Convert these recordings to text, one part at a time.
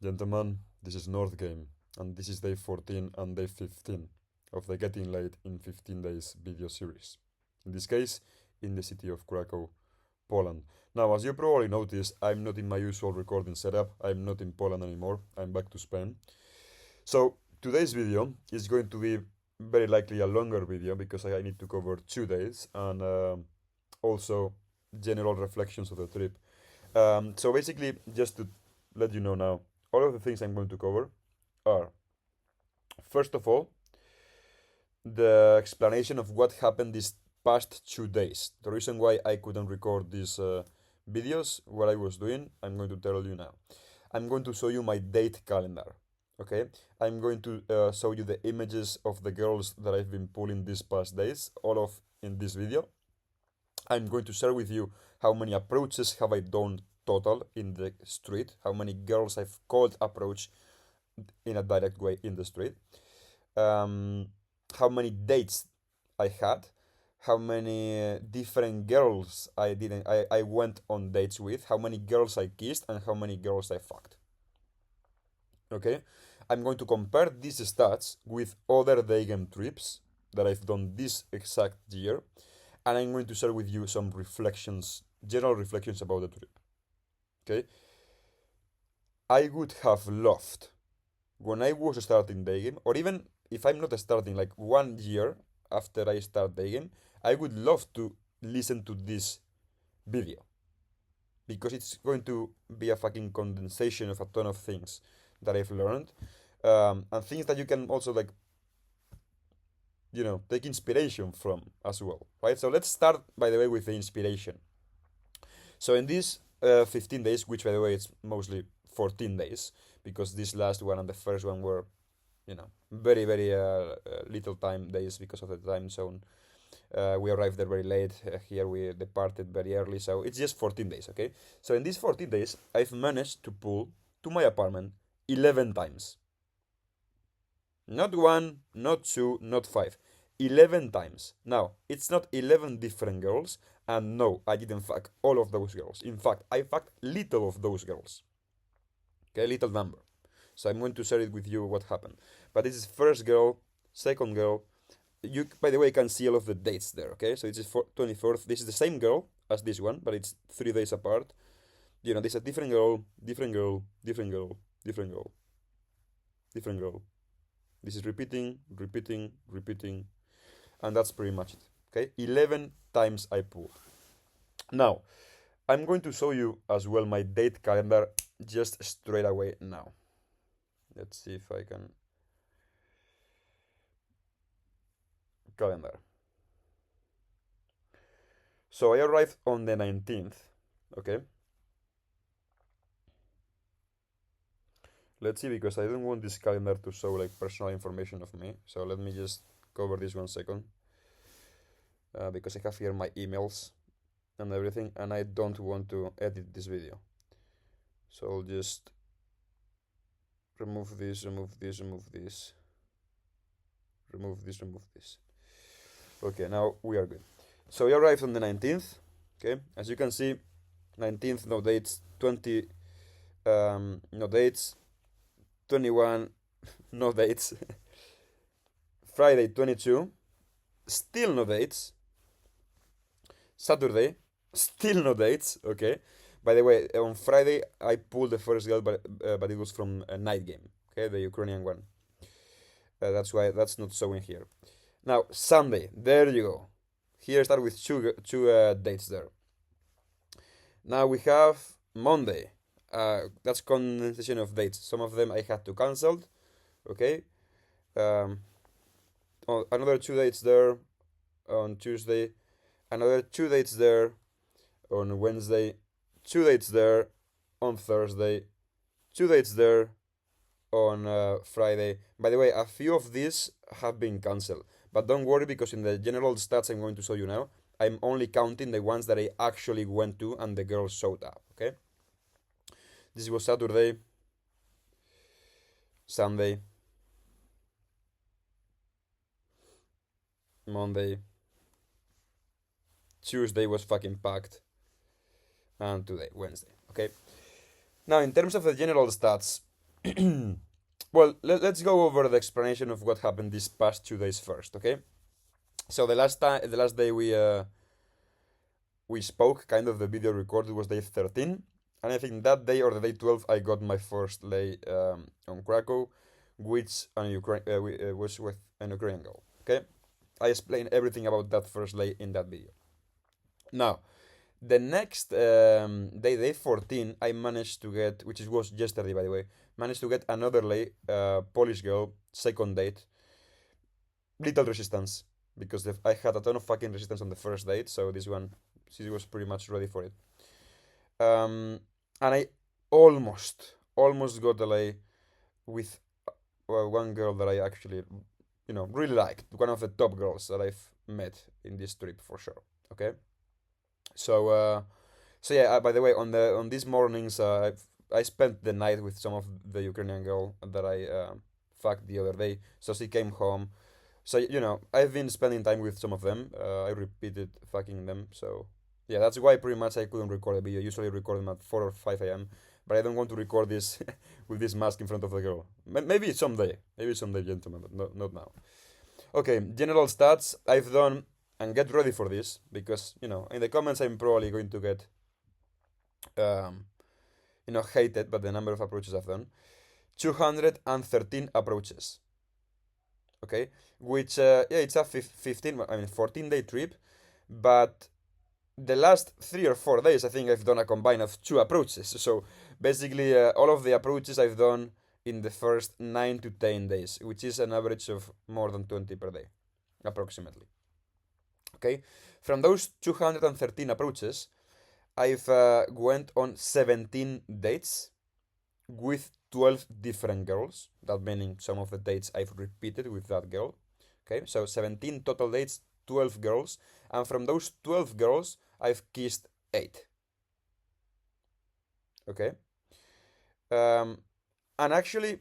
Gentlemen, this is Game, and this is day 14 and day 15 of the Getting Late in 15 Days video series. In this case, in the city of Krakow, Poland. Now, as you probably noticed, I'm not in my usual recording setup. I'm not in Poland anymore. I'm back to Spain. So, today's video is going to be very likely a longer video because I need to cover 2 days and also general reflections of the trip. So basically, just to let you know now, all of the things I'm going to cover are, first of all, the explanation of what happened these past 2 days. The reason why I couldn't record these videos, what I was doing, I'm going to tell you now. I'm going to show you my date calendar. Okay, I'm going to show you the images of the girls that I've been pulling these past days, all of in this video. I'm going to share with you how many approaches have I done total in the street, how many girls I've called approach in a direct way in the street, how many dates I had, how many different girls I went on dates with, how many girls I kissed, and how many girls I fucked. Okay, I'm going to compare these stats with other Daygame trips that I've done this exact year, and I'm going to share with you some reflections, general reflections about the trip. Okay, I would have loved, when I was starting Daygame, or even if I'm not starting, like 1 year after I start Daygame, I would love to listen to this video because it's going to be a fucking condensation of a ton of things that I've learned, and things that you can also, like, take inspiration from as well, right? So let's start, by the way, with the inspiration. So in these 15 days, which by the way it's mostly 14 days, because this last one and the first one were, very, very little time days because of the time zone. We arrived there very late. Here we departed very early, so it's just 14 days, okay? So in these 14 days, I've managed to pull to my apartment 11 times. Not one, not two, not five. 11 times. Now, it's not 11 different girls, and no, I didn't fuck all of those girls. In fact, I fucked little of those girls. Okay, little number. So I'm going to share it with you what happened. But this is first girl, second girl. You, by the way, can see all of the dates there, okay? So it's 24th. This is the same girl as this one, but it's 3 days apart. This is a different girl, different girl, different girl, different girl, different girl. This is repeating, repeating, repeating, and that's pretty much it, okay? 11 times I pulled. Now, I'm going to show you as well my date calendar just straight away now. Let's see if I can. Calendar. So I arrived on the 19th, okay? Let's see, because I don't want this calendar to show like personal information of me. So let me just cover this 1 second. Because I have here my emails and everything, and I don't want to edit this video. So I'll just remove this, remove this, remove this, remove this, remove this. Okay, now we are good. So we arrived on the 19th. Okay, as you can see, 19th, no dates, 20, no dates, 21, no dates. Friday, 22, still no dates. Saturday, still no dates. Okay, by the way, on Friday I pulled the first girl, but it was from a night game. Okay, the Ukrainian one. That's why that's not showing here. Now Sunday, there you go. Here start with two dates there. Now we have Monday. That's condensation of dates. Some of them I had to cancel. Okay. Another 2 dates there on Tuesday. Another 2 dates there on Wednesday. 2 dates there on Thursday. 2 dates there on Friday. By the way, a few of these have been cancelled. But don't worry, because in the general stats I'm going to show you now, I'm only counting the ones that I actually went to and the girls showed up, okay? This was Saturday, Sunday, Monday, Tuesday was fucking packed, and today, Wednesday, okay? Now, in terms of the general stats, Well, let's go over the explanation of what happened these past 2 days first, okay? So the last day we spoke, kind of the video recorded was day 13, and I think that day or the day 12 I got my first lay on Krakow, which was with an Ukrainian girl. Okay, I explained everything about that first lay in that video. Now, the next day 14, I managed to get, which was yesterday by the way, managed to get another lay, Polish girl, second date, little resistance because I had a ton of fucking resistance on the first date, so this one she was pretty much ready for it. And I almost got a lay with one girl that I actually, really liked, one of the top girls that I've met in this trip for sure. Okay, so yeah. By the way, on these mornings, I spent the night with some of the Ukrainian girl that I fucked the other day. So she came home. So I've been spending time with some of them. I repeated fucking them. So yeah, that's why pretty much I couldn't record a video. Usually record them at 4 or 5 a.m. But I don't want to record this with this mask in front of the girl. Maybe someday, gentlemen, but not now. Okay, general stats I've done, and get ready for this because in the comments I'm probably going to get hated by the number of approaches I've done. 213 approaches. Okay, which it's a 14-day trip, but the last 3 or 4 days I think I've done a combine of 2 approaches. So basically all of the approaches I've done in the first 9 to 10 days, which is an average of more than 20 per day, approximately. Okay, from those 213 approaches, I've went on 17 dates with 12 different girls. That meaning some of the dates I've repeated with that girl. Okay, so 17 total dates, 12 girls, and from those 12 girls, I've kissed 8. Okay, and actually,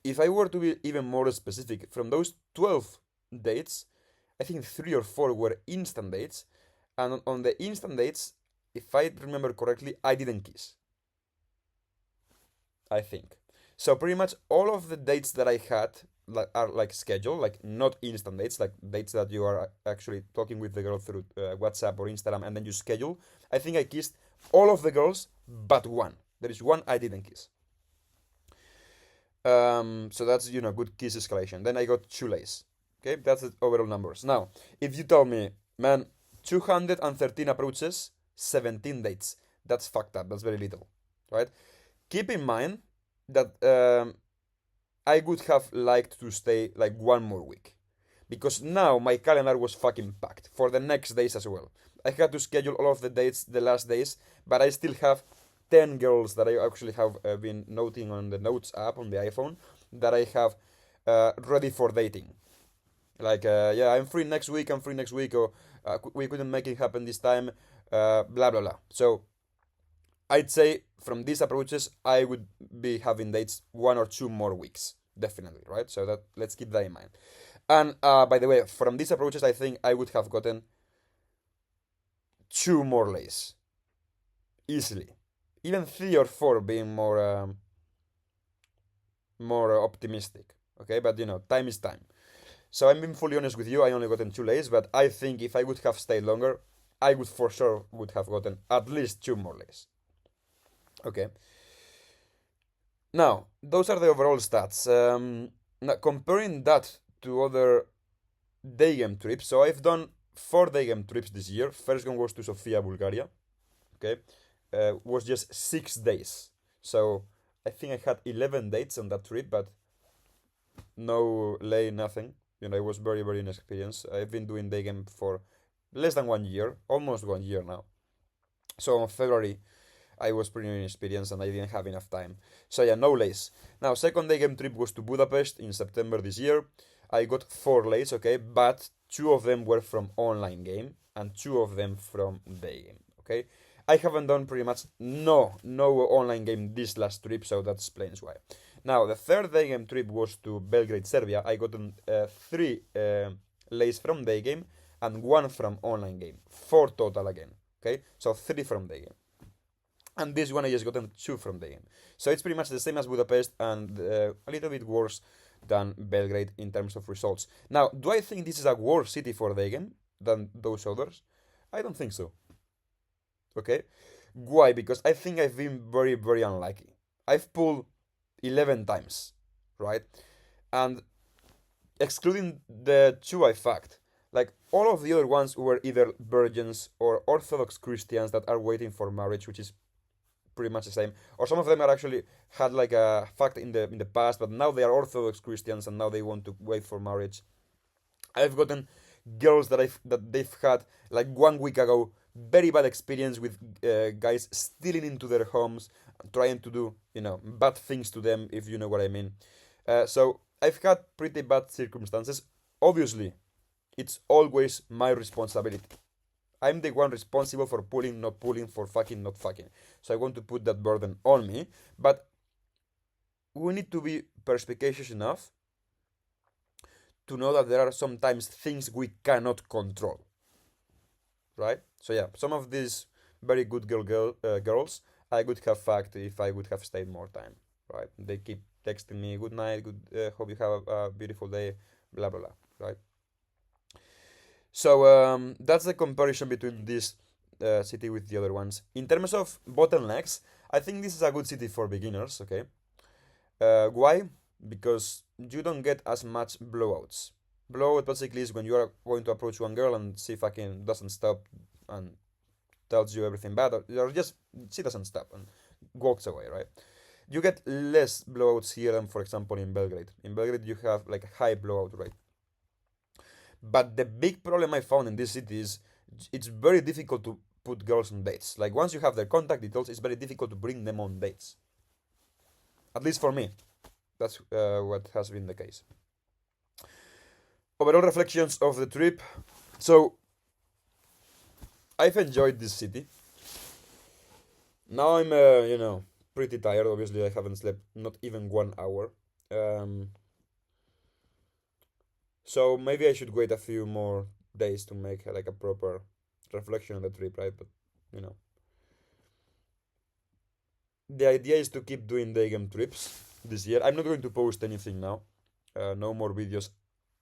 if I were to be even more specific, from those 12 dates, I think 3 or 4 were instant dates, and on the instant dates, if I remember correctly, I didn't kiss. I think. So pretty much all of the dates that I had are like scheduled, like not instant dates, like dates that you are actually talking with the girl through WhatsApp or Instagram, and then you schedule. I think I kissed all of the girls but one. There is one I didn't kiss. So that's good kiss escalation. Then I got 2 lays. Okay, that's the overall numbers. Now, if you tell me, man, 213 approaches, 17 dates, that's fucked up. That's very little, right? Keep in mind that I would have liked to stay like 1 more week, because now my calendar was fucking packed for the next days as well. I had to schedule all of the dates the last days, but I still have 10 girls that I actually have been noting on the Notes app on the iPhone that I have ready for dating. Like, yeah, I'm free next week, or we couldn't make it happen this time, blah, blah, blah. So I'd say from these approaches, I would be having dates 1 or 2 more weeks, definitely, right? So that let's keep that in mind. And by the way, from these approaches, I think I would have gotten 2 more lays easily, even 3 or 4 being more optimistic. Okay, but time is time. So I'm being fully honest with you. I only gotten 2 lays, but I think if I would have stayed longer, I would for sure would have gotten at least 2 more lays. Okay. Now, those are the overall stats. Now, comparing that to other Daygame trips, so I've done 4 Daygame trips this year. First one was to Sofia, Bulgaria. Okay, was just 6 days. So I think I had 11 dates on that trip, but no lay, nothing. I was very, very inexperienced. I've been doing Daygame for less than 1 year, almost 1 year now. So on February, I was pretty inexperienced and I didn't have enough time. So yeah, no lays. Now, second Daygame trip was to Budapest in September this year. I got 4 lays, okay, but 2 of them were from online game and 2 of them from Daygame, okay? I haven't done pretty much no online game this last trip, so that explains why. Now, the third Daygame trip was to Belgrade, Serbia. I got 3 lays from Daygame and 1 from online game. 4 total again, okay? So 3 from Daygame. And this one I just gotten 2 from the game. So it's pretty much the same as Budapest and a little bit worse than Belgrade in terms of results. Now, do I think this is a worse city for the game than those others? I don't think so. Okay? Why? Because I think I've been very, very unlucky. I've pulled 11 times, right? And excluding the 2 I fucked, like all of the other ones were either virgins or Orthodox Christians that are waiting for marriage, which is pretty much the same. Or some of them are actually had like a fact in the past, but now they are Orthodox Christians and now they want to wait for marriage. I've gotten girls that they've had like 1 week ago very bad experience with guys stealing into their homes, trying to do bad things to them, if you know what I mean. So I've had pretty bad circumstances. Obviously, it's always my responsibility. I'm the one responsible for pulling, not pulling, for fucking, not fucking. So I want to put that burden on me. But we need to be perspicacious enough to know that there are sometimes things we cannot control. Right? So yeah, some of these very good girls, I would have fucked if I would have stayed more time. Right? They keep texting me, good night, hope you have a beautiful day, blah, blah, blah. Right? So that's the comparison between this city with the other ones. In terms of bottlenecks, I think this is a good city for beginners, okay? Why? Because you don't get as much blowouts. Blowout basically is when you are going to approach one girl and she fucking doesn't stop and tells you everything bad, or just she doesn't stop and walks away, right? You get less blowouts here than, for example, in Belgrade. In Belgrade, you have like a high blowout rate. But the big problem I found in this city is it's very difficult to put girls on dates. Like once you have their contact details, it's very difficult to bring them on dates. At least for me, that's what has been the case. Overall reflections of the trip. So I've enjoyed this city. Now I'm, pretty tired. Obviously, I haven't slept not even 1 hour. So maybe I should wait a few more days to make like a proper reflection on the trip, right? But you know, the idea is to keep doing Daygame trips this year. I'm not going to post anything now. No more videos,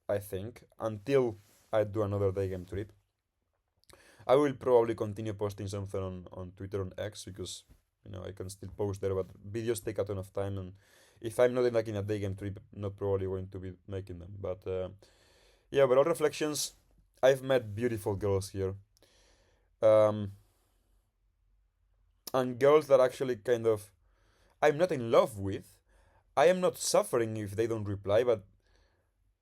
I think, until I do another Daygame trip. I will probably continue posting something on Twitter, on X, because I can still post there, but videos take a ton of time, and if I'm not in like in a Daygame trip, not probably going to be making them. But yeah, but all reflections, I've met beautiful girls here. And girls that actually kind of I'm not in love with. I am not suffering if they don't reply, but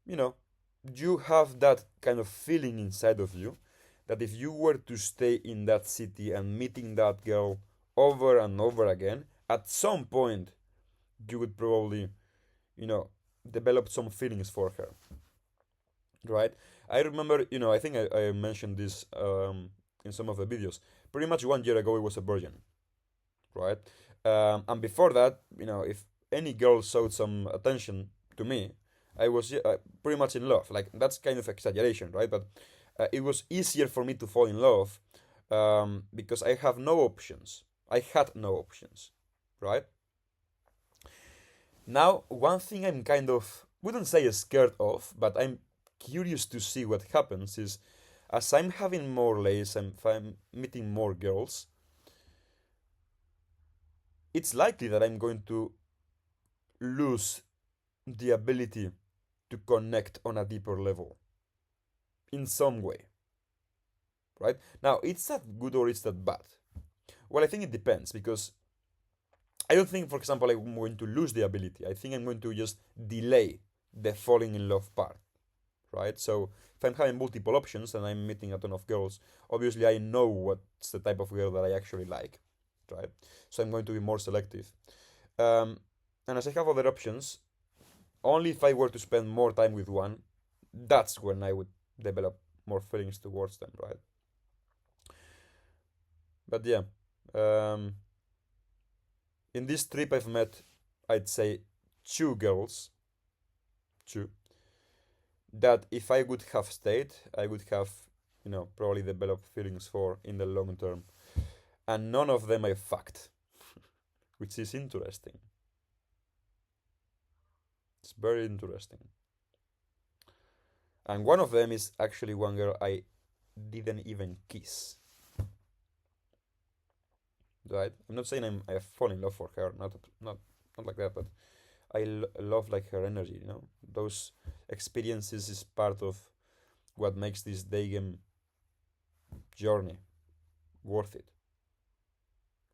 you have that kind of feeling inside of you that if you were to stay in that city and meeting that girl over and over again, at some point you would probably, develop some feelings for her. Right? I remember, I think I mentioned this in some of the videos. Pretty much 1 year ago, I was a virgin. Right? And before that, if any girl showed some attention to me, I was pretty much in love. Like, that's kind of exaggeration, right? But it was easier for me to fall in love because I have no options. I had no options, right? Now, one thing I'm kind of, wouldn't say scared of, but I'm curious to see what happens is, as I'm having more lays and if I'm meeting more girls, it's likely that I'm going to lose the ability to connect on a deeper level in some way, right? Now, it's that good or it's that bad? Well, I think it depends, because I don't think, for example, I'm going to lose the ability. I think I'm going to just delay the falling in love part, right? So if I'm having multiple options and I'm meeting a ton of girls, obviously I know what's the type of girl that I actually like, right? So I'm going to be more selective. And as I have other options, only if I were to spend more time with one, that's when I would develop more feelings towards them, right? But yeah, in this trip I've met, I'd say, 2 girls, that if I would have stayed, I would have, probably developed feelings for in the long term. And none of them I fucked. which is interesting. It's very interesting. And one of them is actually one girl I didn't even kiss. Right? I'm not saying I fall in love for her, not like that, but love like her energy. Those experiences is part of what makes this day game journey worth it,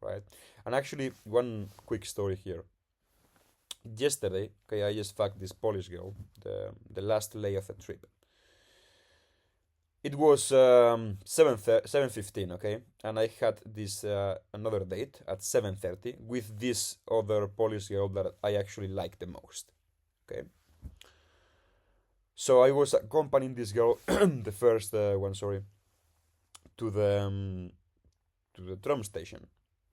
right? And actually, one quick story here. Yesterday, okay, I just fucked this Polish girl, the last day of a trip. It was 7:15, okay, and I had this another date at 7:30 with this other Polish girl that I actually like the most, okay. So I was accompanying this girl, the first one, sorry, to the tram station,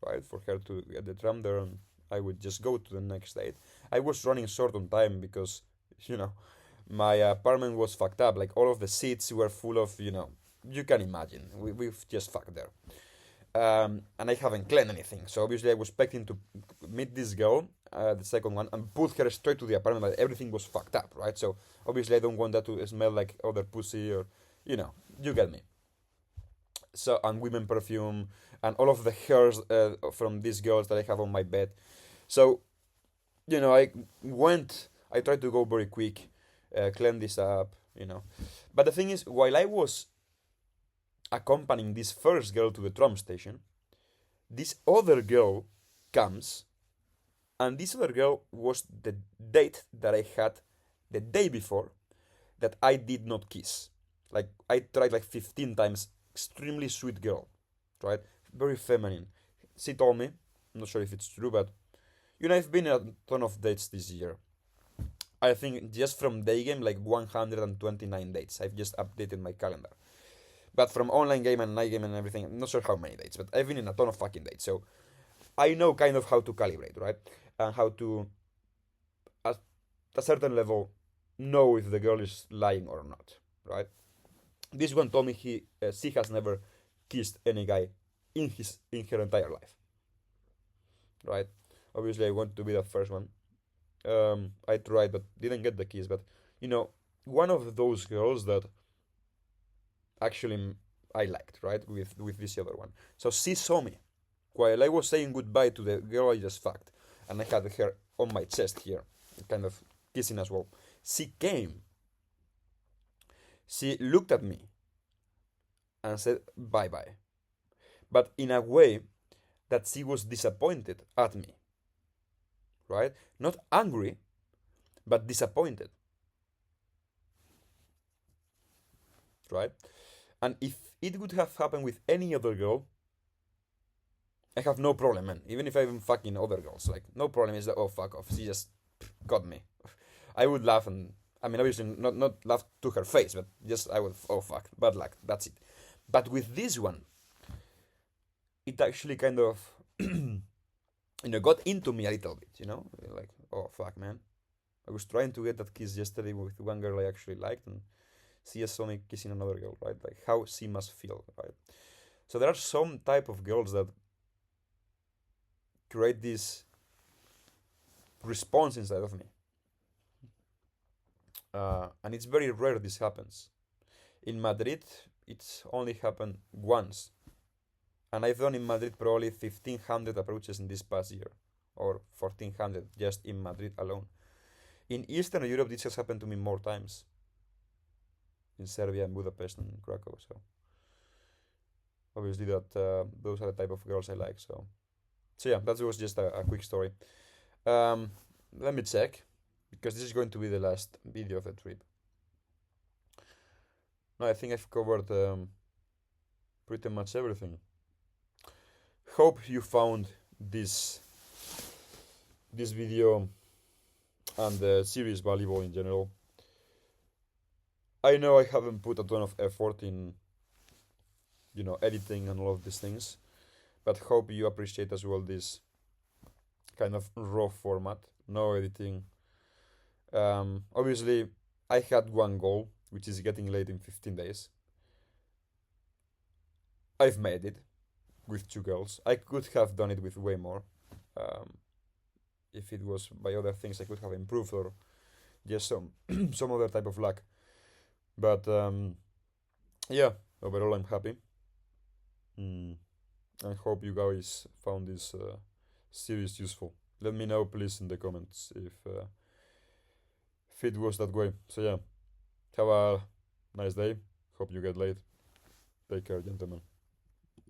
right, for her to get the tram there, and I would just go to the next date. I was running short on time because, my apartment was fucked up. Like, all of the seats were full of, you can imagine. We've just fucked there. And I haven't cleaned anything. So obviously I was expecting to meet this girl, the second one, and put her straight to the apartment, but everything was fucked up, right? So obviously I don't want that to smell like other pussy or, you get me. So, and women perfume, and all of the hairs from these girls that I have on my bed. So, I tried to go very quick, clean this up. But the thing is, while I was accompanying this first girl to the tram station, this other girl comes, and this other girl was the date that I had the day before that I did not kiss. Like, I tried like 15 times. Extremely sweet girl, right? Very feminine. She told me, I'm not sure if it's true, but I've been on a ton of dates this year. I think just from Daygame, like 129 dates. I've just updated my calendar. But from online game and night game and everything, I'm not sure how many dates, but I've been in a ton of fucking dates. So I know kind of how to calibrate, right? And how to, at a certain level, know if the girl is lying or not, right? This one told me she has never kissed any guy in her entire life, right? Obviously, I want to be the first one. I tried, but didn't get the kiss. But one of those girls that actually I liked, right, with this other one. So she saw me while I was saying goodbye to the girl I just fucked, and I had her on my chest here, kind of kissing as well. She came. She looked at me and said bye bye, but in a way that she was disappointed at me, right? Not angry, but disappointed, right? And if it would have happened with any other girl, I have no problem, man. Even if I'm fucking other girls, like, no problem. Is that, oh, fuck off, she just got me. I would laugh, and I mean, obviously not laugh to her face, but just I would, oh fuck, bad luck, that's it. But with this one, it actually kind of got into me a little bit, like, oh fuck, man. I was trying to get that kiss yesterday with one girl I actually liked, and she just saw me kissing another girl, right? Like, how she must feel, right? So there are some type of girls that create this response inside of me. And it's very rare this happens. In Madrid, it's only happened once. And I've done in Madrid probably 1,500 approaches in this past year, or 1,400 just in Madrid alone. In Eastern Europe, this has happened to me more times. In Serbia and Budapest and Krakow. So obviously that those are the type of girls I like. So yeah, that was just a quick story. Let me check, because this is going to be the last video of the trip. No, I think I've covered pretty much everything. Hope you found this video and the series valuable in general. I know I haven't put a ton of effort in, editing and all of these things, but hope you appreciate as well this kind of raw format, no editing. Obviously, I had one goal, which is getting late in 15 days. I've made it with 2 girls. I could have done it with way more. if it was by other things I could have improved, or just some some other type of luck. But yeah, overall I'm happy. Mm, I hope you guys found this series useful. Let me know please in the comments if it was that way. So yeah, have a nice day. Hope you get late. Take care, gentlemen.